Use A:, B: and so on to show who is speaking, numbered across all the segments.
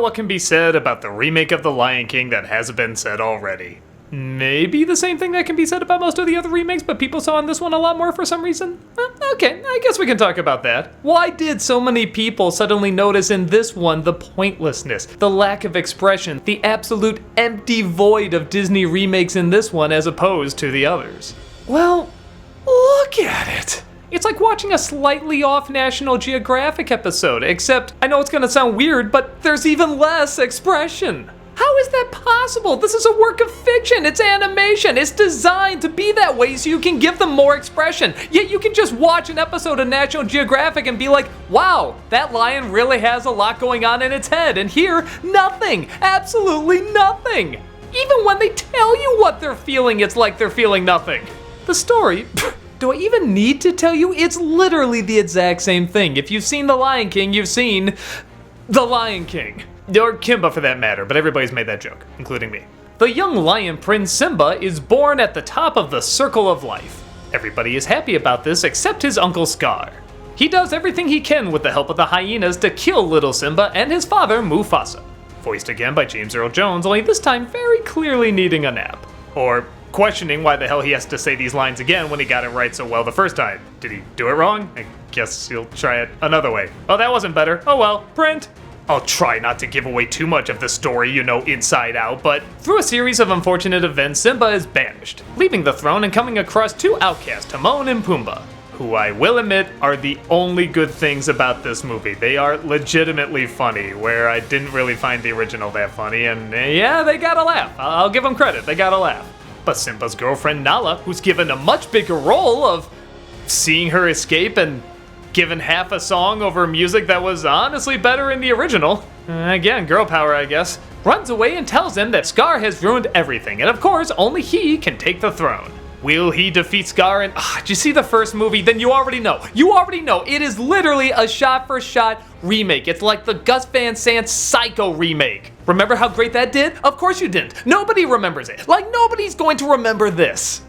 A: what can be said about the remake of The Lion King that hasn't been said already. Maybe the same thing that can be said about most of the other remakes, but people saw in this one a lot more for some reason? Okay, I guess we can talk about that. Why did so many people suddenly notice in this one the pointlessness, the lack of expression, the absolute empty void of Disney remakes in this one as opposed to the others? Well, look at it! It's like watching a slightly off National Geographic episode, except I know it's gonna sound weird, but there's even less expression. How is that possible? This is a work of fiction, it's animation, it's designed to be that way so you can give them more expression. Yet you can just watch an episode of National Geographic and be like, wow, that lion really has a lot going on in its head, and here, nothing, absolutely nothing. Even when they tell you what they're feeling, it's like they're feeling nothing. The story, do I even need to tell you? It's literally the exact same thing. If you've seen The Lion King, you've seen The Lion King. Or Kimba for that matter, but everybody's made that joke, including me. The young lion prince Simba is born at the top of the circle of life. Everybody is happy about this except his uncle Scar. He does everything he can with the help of the hyenas to kill little Simba and his father Mufasa. Voiced again by James Earl Jones, only this time very clearly needing a nap. Or questioning why the hell he has to say these lines again when he got it right so well the first time. Did he do it wrong? I guess he'll try it another way. Oh, that wasn't better. Oh well, print. I'll try not to give away too much of the story, you know, inside out, but through a series of unfortunate events, Simba is banished, leaving the throne and coming across two outcasts, Timon and Pumbaa, who I will admit are the only good things about this movie. They are legitimately funny, where I didn't really find the original that funny, and yeah, they got a laugh. I'll give them credit, they got a laugh. But Simba's girlfriend Nala, who's given a much bigger role of seeing her escape and given half a song over music that was honestly better in the original. Again, girl power, I guess. Runs away and tells him that Scar has ruined everything, and of course, only he can take the throne. Will he defeat Scar? And did you see the first movie? Then you already know. You already know. It is literally a shot-for-shot remake. It's like the Gus Van Sant Psycho remake. Remember how great that did? Of course you didn't. Nobody remembers it. Like, nobody's going to remember this.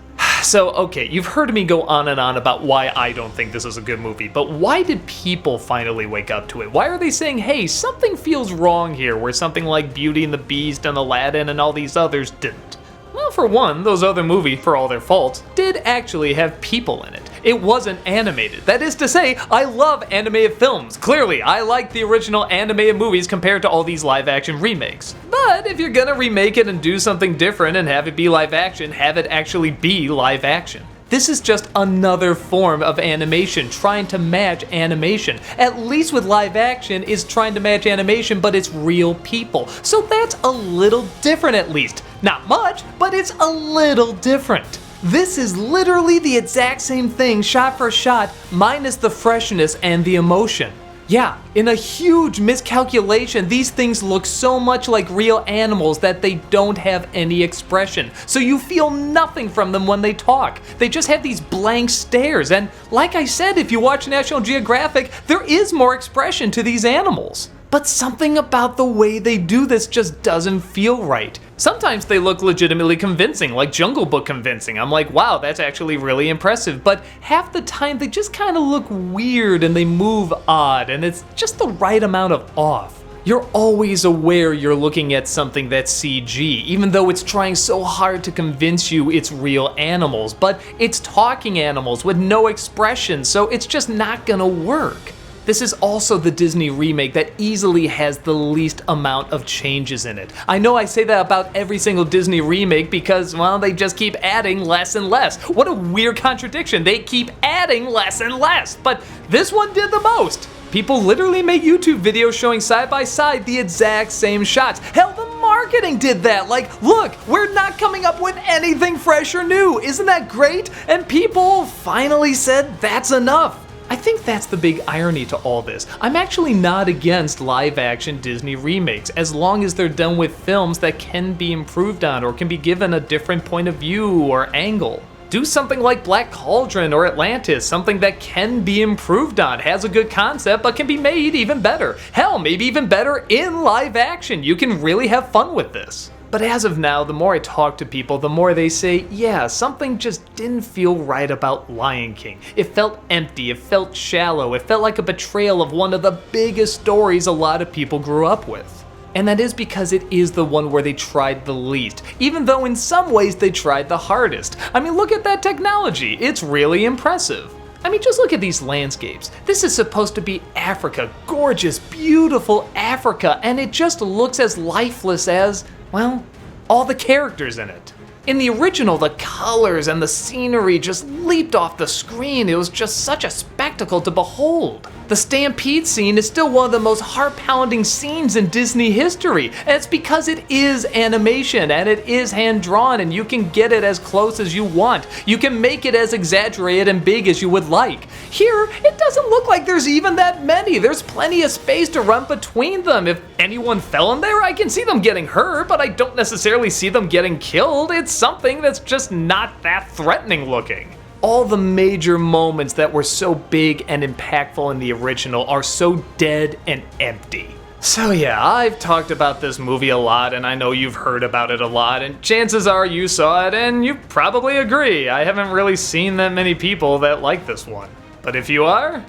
A: So, okay, you've heard me go on and on about why I don't think this is a good movie, but why did people finally wake up to it? Why are they saying, hey, something feels wrong here, where something like Beauty and the Beast and Aladdin and all these others didn't? Well, for one, those other movies, for all their faults, did actually have people in it. It wasn't animated. That is to say, I love animated films. Clearly, I like the original animated movies compared to all these live-action remakes. But if you're gonna remake it and do something different and have it be live-action, have it actually be live-action. This is just another form of animation, trying to match animation. At least with live action, it's trying to match animation, but it's real people. So that's a little different at least. Not much, but it's a little different. This is literally the exact same thing, shot for shot, minus the freshness and the emotion. Yeah, in a huge miscalculation, these things look so much like real animals that they don't have any expression. So you feel nothing from them when they talk. They just have these blank stares. And like I said, if you watch National Geographic, there is more expression to these animals. But something about the way they do this just doesn't feel right. Sometimes they look legitimately convincing, like Jungle Book convincing. I'm like, wow, that's actually really impressive. But half the time they just kind of look weird and they move odd, and it's just the right amount of off. You're always aware you're looking at something that's CG, even though it's trying so hard to convince you it's real animals. But it's talking animals with no expression, so it's just not gonna work. This is also the Disney remake that easily has the least amount of changes in it. I know I say that about every single Disney remake because, well, they just keep adding less and less. What a weird contradiction. They keep adding less and less, but this one did the most. People literally make YouTube videos showing side by side the exact same shots. Hell, the marketing did that. Like, look, we're not coming up with anything fresh or new. Isn't that great? And people finally said that's enough. I think that's the big irony to all this. I'm actually not against live-action Disney remakes, as long as they're done with films that can be improved on or can be given a different point of view or angle. Do something like Black Cauldron or Atlantis, something that can be improved on, has a good concept, but can be made even better. Hell, maybe even better in live action. You can really have fun with this. But as of now, the more I talk to people, the more they say, yeah, something just didn't feel right about Lion King. It felt empty, it felt shallow, it felt like a betrayal of one of the biggest stories a lot of people grew up with. And that is because it is the one where they tried the least, even though in some ways they tried the hardest. I mean, look at that technology, it's really impressive. I mean, just look at these landscapes. This is supposed to be Africa, gorgeous, beautiful Africa, and it just looks as lifeless as, well, all the characters in it. In the original, the colors and the scenery just leaped off the screen. It was just such a spectacle to behold. The stampede scene is still one of the most heart-pounding scenes in Disney history, and it's because it is animation and it is hand-drawn, and you can get it as close as you want. You can make it as exaggerated and big as you would like. Here, it doesn't look like there's even that many. There's plenty of space to run between them. If anyone fell in there, I can see them getting hurt, but I don't necessarily see them getting killed. It's something that's just not that threatening looking. All the major moments that were so big and impactful in the original are so dead and empty. So yeah, I've talked about this movie a lot, and I know you've heard about it a lot, and chances are you saw it and you probably agree. I haven't really seen that many people that like this one. But if you are,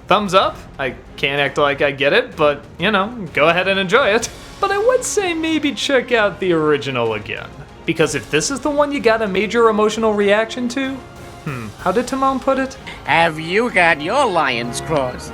A: thumbs up. I can't act like I get it, but you know, go ahead and enjoy it. But I would say maybe check out the original again. Because if this is the one you got a major emotional reaction to, how did Timon put it?
B: Have you got your lions crossed?